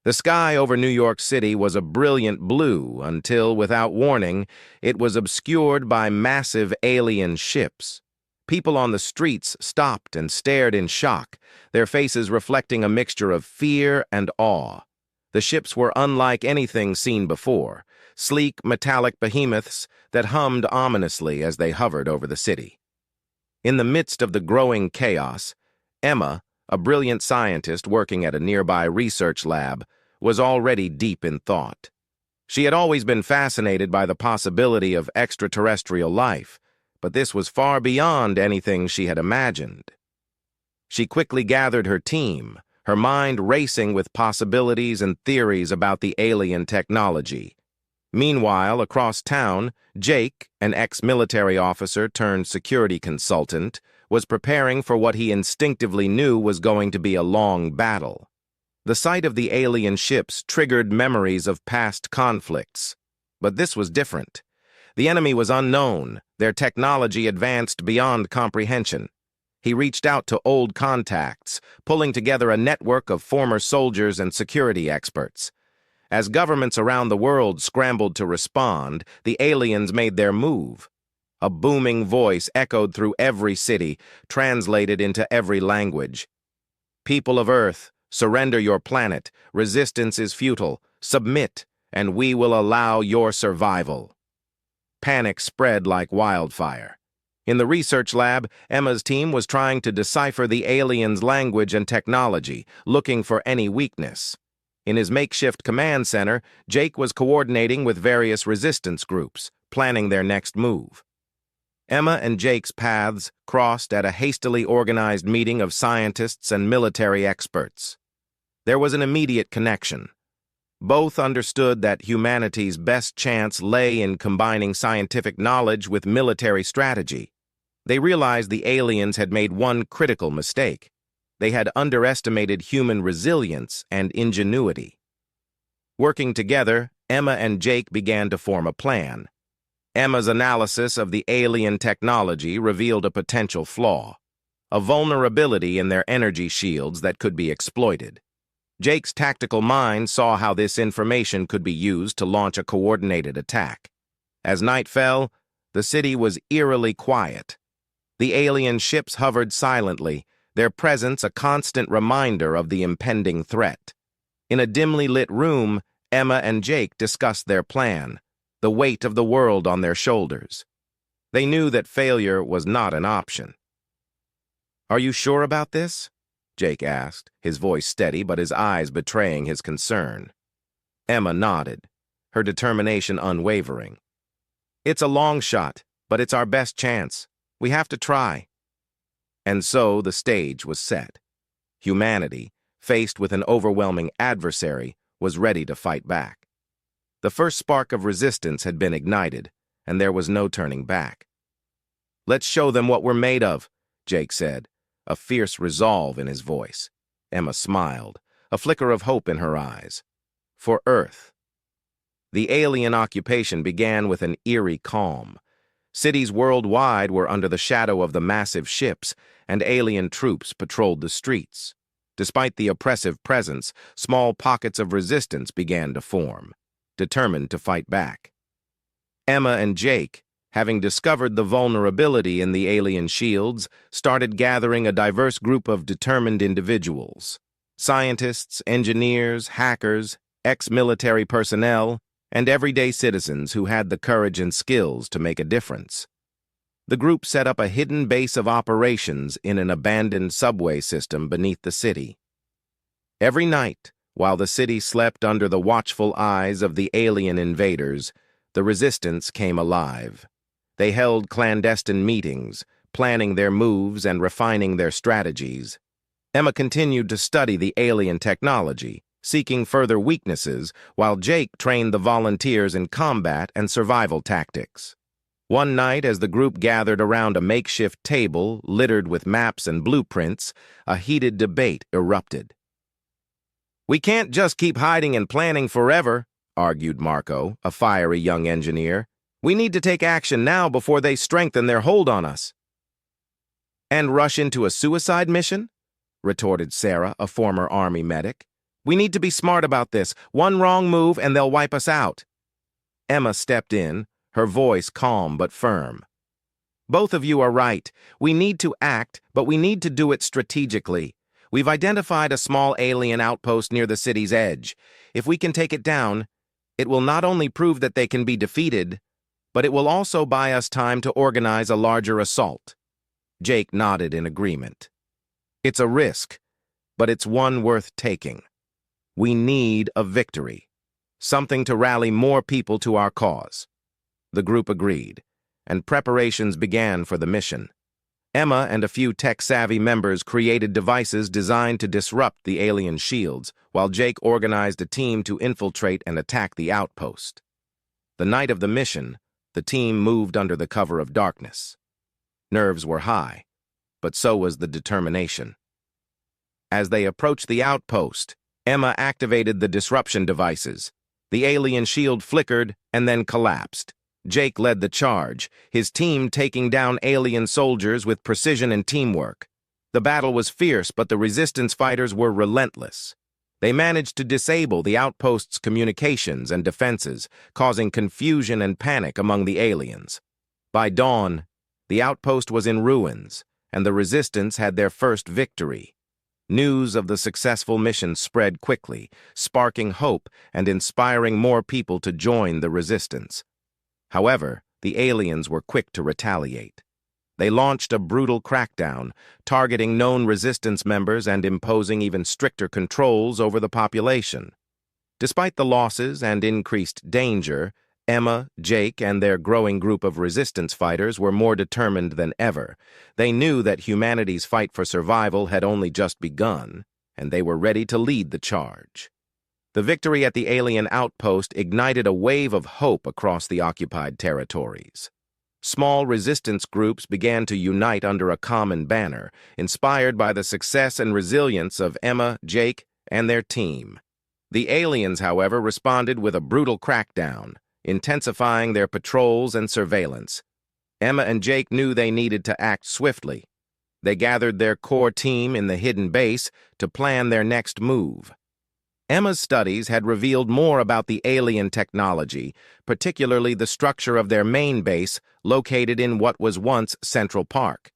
The sky over New York City was a brilliant blue until, without warning, it was obscured by massive alien ships. People on the streets stopped and stared in shock, their faces reflecting a mixture of fear and awe. The ships were unlike anything seen before, sleek, metallic behemoths that hummed ominously as they hovered over the city. In the midst of the growing chaos, Emma, a brilliant scientist working at a nearby research lab, was already deep in thought. She had always been fascinated by the possibility of extraterrestrial life, but this was far beyond anything she had imagined. She quickly gathered her team, her mind racing with possibilities and theories about the alien technology. Meanwhile, across town, Jake, an ex-military officer turned security consultant, was preparing for what he instinctively knew was going to be a long battle. The sight of the alien ships triggered memories of past conflicts. But this was different. The enemy was unknown, their technology advanced beyond comprehension. He reached out to old contacts, pulling together a network of former soldiers and security experts. As governments around the world scrambled to respond, the aliens made their move. A booming voice echoed through every city, translated into every language. People of Earth, surrender your planet. Resistance is futile. Submit, and we will allow your survival. Panic spread like wildfire. In the research lab, Emma's team was trying to decipher the aliens' language and technology, looking for any weakness. In his makeshift command center, Jake was coordinating with various resistance groups, planning their next move. Emma and Jake's paths crossed at a hastily organized meeting of scientists and military experts. There was an immediate connection. Both understood that humanity's best chance lay in combining scientific knowledge with military strategy. They realized the aliens had made one critical mistake. They had underestimated human resilience and ingenuity. Working together, Emma and Jake began to form a plan. Emma's analysis of the alien technology revealed a potential flaw, a vulnerability in their energy shields that could be exploited. Jake's tactical mind saw how this information could be used to launch a coordinated attack. As night fell, the city was eerily quiet. The alien ships hovered silently, their presence a constant reminder of the impending threat. In a dimly lit room, Emma and Jake discussed their plan, the weight of the world on their shoulders. They knew that failure was not an option. "Are you sure about this?" Jake asked, his voice steady but his eyes betraying his concern. Emma nodded, her determination unwavering. "It's a long shot, but it's our best chance. We have to try." And so the stage was set. Humanity, faced with an overwhelming adversary, was ready to fight back. The first spark of resistance had been ignited, and there was no turning back. "Let's show them what we're made of," Jake said, a fierce resolve in his voice. Emma smiled, a flicker of hope in her eyes. For Earth. The alien occupation began with an eerie calm. Cities worldwide were under the shadow of the massive ships, and alien troops patrolled the streets. Despite the oppressive presence, small pockets of resistance began to form, determined to fight back. Emma and Jake, having discovered the vulnerability in the alien shields, started gathering a diverse group of determined individuals. Scientists, engineers, hackers, ex-military personnel, and everyday citizens who had the courage and skills to make a difference. The group set up a hidden base of operations in an abandoned subway system beneath the city. Every night, while the city slept under the watchful eyes of the alien invaders, the resistance came alive. They held clandestine meetings, planning their moves and refining their strategies. Emma continued to study the alien technology, seeking further weaknesses, while Jake trained the volunteers in combat and survival tactics. One night, as the group gathered around a makeshift table littered with maps and blueprints, a heated debate erupted. "We can't just keep hiding and planning forever," argued Marco, a fiery young engineer. "We need to take action now before they strengthen their hold on us." "And rush into a suicide mission?" retorted Sarah, a former Army medic. We need to be smart about this. One wrong move and they'll wipe us out. Emma stepped in, her voice calm but firm. Both of you are right. We need to act, but we need to do it strategically. We've identified a small alien outpost near the city's edge. If we can take it down, it will not only prove that they can be defeated, but it will also buy us time to organize a larger assault. Jake nodded in agreement. It's a risk, but it's one worth taking. We need a victory, something to rally more people to our cause. The group agreed, and preparations began for the mission. Emma and a few tech-savvy members created devices designed to disrupt the alien shields, while Jake organized a team to infiltrate and attack the outpost. The night of the mission, the team moved under the cover of darkness. Nerves were high, but so was the determination. As they approached the outpost, Emma activated the disruption devices. The alien shield flickered and then collapsed. Jake led the charge, his team taking down alien soldiers with precision and teamwork. The battle was fierce, but the resistance fighters were relentless. They managed to disable the outpost's communications and defenses, causing confusion and panic among the aliens. By dawn, the outpost was in ruins, and the resistance had their first victory. News of the successful mission spread quickly, sparking hope and inspiring more people to join the resistance. However, the aliens were quick to retaliate. They launched a brutal crackdown, targeting known resistance members and imposing even stricter controls over the population. Despite the losses and increased danger, Emma, Jake, and their growing group of resistance fighters were more determined than ever. They knew that humanity's fight for survival had only just begun, and they were ready to lead the charge. The victory at the alien outpost ignited a wave of hope across the occupied territories. Small resistance groups began to unite under a common banner, inspired by the success and resilience of Emma, Jake, and their team. The aliens, however, responded with a brutal crackdown, intensifying their patrols and surveillance. Emma and Jake knew they needed to act swiftly. They gathered their core team in the hidden base to plan their next move. Emma's studies had revealed more about the alien technology, particularly the structure of their main base located in what was once Central Park.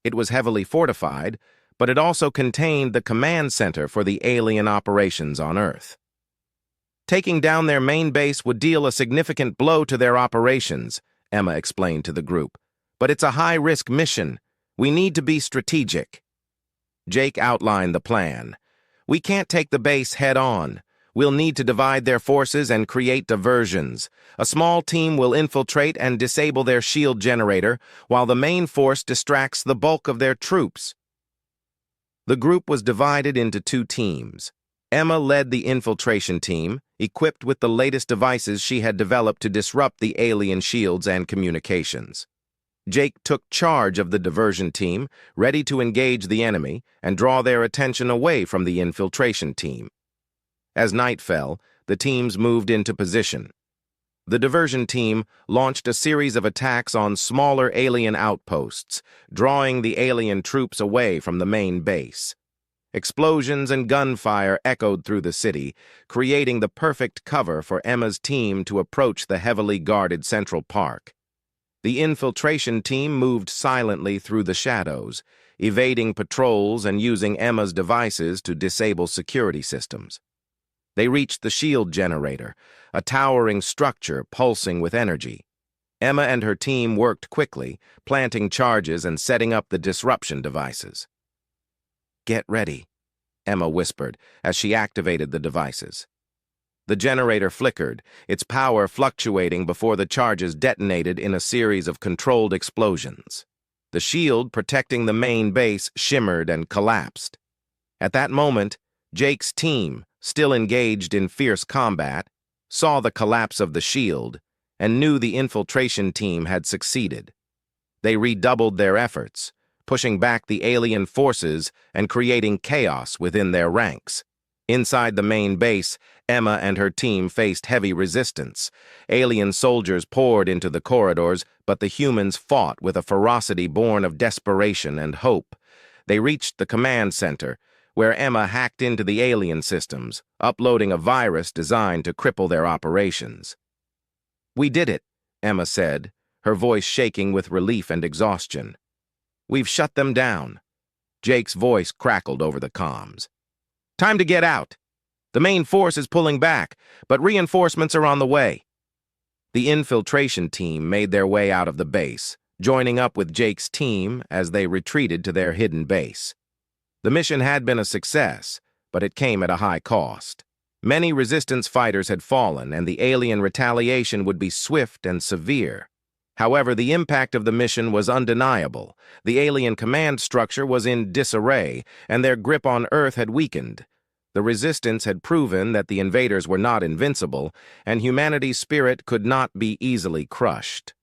It was heavily fortified, but it also contained the command center for the alien operations on Earth. Taking down their main base would deal a significant blow to their operations, Emma explained to the group. But it's a high-risk mission. We need to be strategic. Jake outlined the plan. We can't take the base head-on. We'll need to divide their forces and create diversions. A small team will infiltrate and disable their shield generator, while the main force distracts the bulk of their troops. The group was divided into two teams. Emma led the infiltration team, equipped with the latest devices she had developed to disrupt the alien shields and communications. Jake took charge of the diversion team, ready to engage the enemy and draw their attention away from the infiltration team. As night fell, the teams moved into position. The diversion team launched a series of attacks on smaller alien outposts, drawing the alien troops away from the main base. Explosions and gunfire echoed through the city, creating the perfect cover for Emma's team to approach the heavily guarded Central Park. The infiltration team moved silently through the shadows, evading patrols and using Emma's devices to disable security systems. They reached the shield generator, a towering structure pulsing with energy. Emma and her team worked quickly, planting charges and setting up the disruption devices. "Get ready," Emma whispered as she activated the devices. The generator flickered, its power fluctuating before the charges detonated in a series of controlled explosions. The shield protecting the main base shimmered and collapsed. At that moment, Jake's team, still engaged in fierce combat, saw the collapse of the shield and knew the infiltration team had succeeded. They redoubled their efforts, pushing back the alien forces and creating chaos within their ranks. Inside the main base, Emma and her team faced heavy resistance. Alien soldiers poured into the corridors, but the humans fought with a ferocity born of desperation and hope. They reached the command center, where Emma hacked into the alien systems, uploading a virus designed to cripple their operations. "We did it," Emma said, her voice shaking with relief and exhaustion. "We've shut them down." Jake's voice crackled over the comms. "Time to get out. The main force is pulling back, but reinforcements are on the way." The infiltration team made their way out of the base, joining up with Jake's team as they retreated to their hidden base. The mission had been a success, but it came at a high cost. Many resistance fighters had fallen, and the alien retaliation would be swift and severe. However, the impact of the mission was undeniable. The alien command structure was in disarray, and their grip on Earth had weakened. The resistance had proven that the invaders were not invincible, and humanity's spirit could not be easily crushed.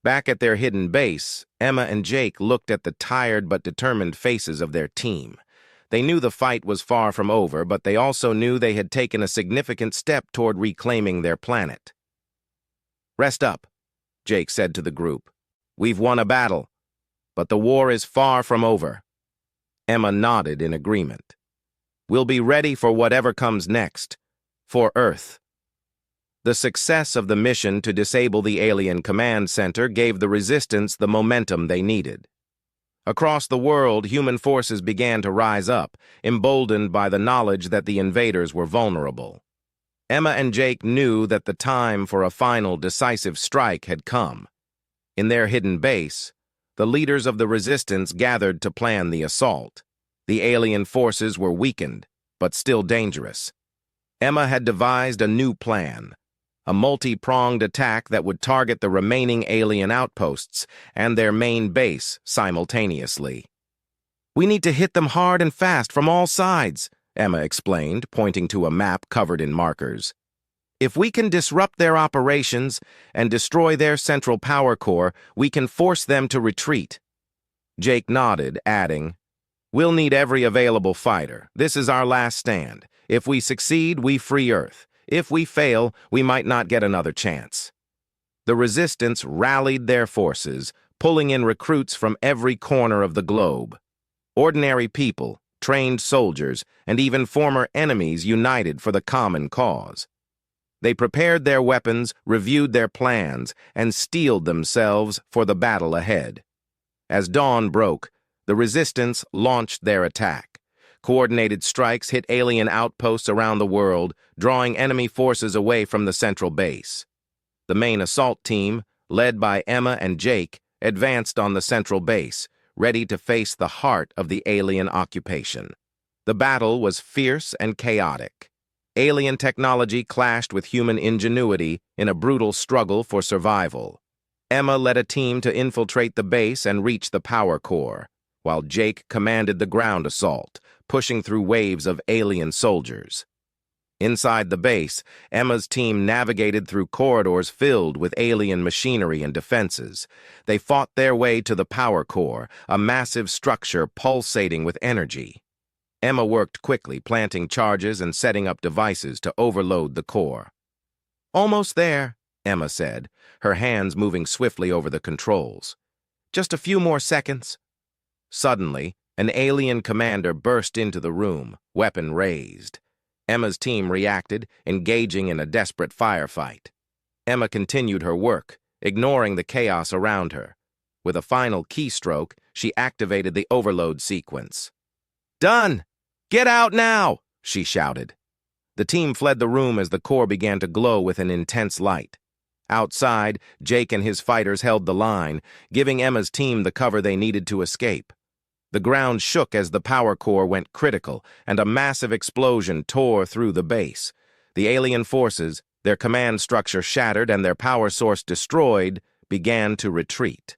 Back at their hidden base, Emma and Jake looked at the tired but determined faces of their team. They knew the fight was far from over, but they also knew they had taken a significant step toward reclaiming their planet. "Rest up," Jake said to the group. "We've won a battle, but the war is far from over." Emma nodded in agreement. "We'll be ready for whatever comes next. For Earth." The success of the mission to disable the alien command center gave the resistance the momentum they needed. Across the world, human forces began to rise up, emboldened by the knowledge that the invaders were vulnerable. Emma and Jake knew that the time for a final decisive strike had come. In their hidden base, the leaders of the resistance gathered to plan the assault. The alien forces were weakened, but still dangerous. Emma had devised a new plan, a multi-pronged attack that would target the remaining alien outposts and their main base simultaneously. "We need to hit them hard and fast from all sides," Emma explained, pointing to a map covered in markers. "If we can disrupt their operations and destroy their central power core, we can force them to retreat." Jake nodded, adding, "We'll need every available fighter. This is our last stand. If we succeed, we free Earth. If we fail, we might not get another chance." The resistance rallied their forces, pulling in recruits from every corner of the globe. Ordinary people, trained soldiers, and even former enemies united for the common cause. They prepared their weapons, reviewed their plans, and steeled themselves for the battle ahead. As dawn broke, the resistance launched their attack. Coordinated strikes hit alien outposts around the world, drawing enemy forces away from the central base. The main assault team, led by Emma and Jake, advanced on the central base, ready to face the heart of the alien occupation. The battle was fierce and chaotic. Alien technology clashed with human ingenuity in a brutal struggle for survival. Emma led a team to infiltrate the base and reach the power core, while Jake commanded the ground assault, pushing through waves of alien soldiers. Inside the base, Emma's team navigated through corridors filled with alien machinery and defenses. They fought their way to the power core, a massive structure pulsating with energy. Emma worked quickly, planting charges and setting up devices to overload the core. "Almost there," Emma said, her hands moving swiftly over the controls. "Just a few more seconds." Suddenly, an alien commander burst into the room, weapon raised. Emma's team reacted, engaging in a desperate firefight. Emma continued her work, ignoring the chaos around her. With a final keystroke, she activated the overload sequence. "Done! Get out now!" she shouted. The team fled the room as the core began to glow with an intense light. Outside, Jake and his fighters held the line, giving Emma's team the cover they needed to escape. The ground shook as the power core went critical, and a massive explosion tore through the base. The alien forces, their command structure shattered and their power source destroyed, began to retreat.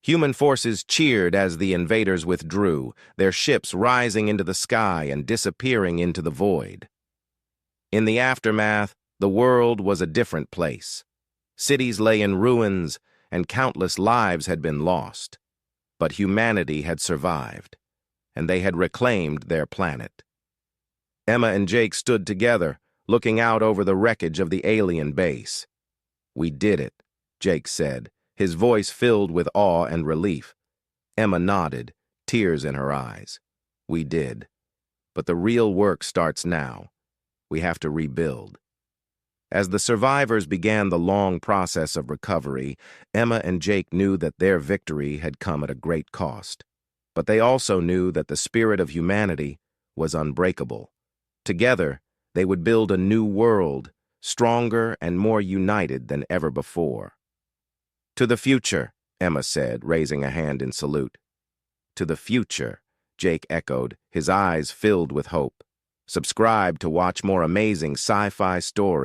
Human forces cheered as the invaders withdrew, their ships rising into the sky and disappearing into the void. In the aftermath, the world was a different place. Cities lay in ruins, and countless lives had been lost. But humanity had survived, and they had reclaimed their planet. Emma and Jake stood together, looking out over the wreckage of the alien base. "We did it," Jake said, his voice filled with awe and relief. Emma nodded, tears in her eyes. We did. But the real work starts now. We have to rebuild. As the survivors began the long process of recovery, Emma and Jake knew that their victory had come at a great cost. But they also knew that the spirit of humanity was unbreakable. Together, they would build a new world, stronger and more united than ever before. "To the future," Emma said, raising a hand in salute. "To the future," Jake echoed, his eyes filled with hope. Subscribe to watch more amazing sci-fi stories.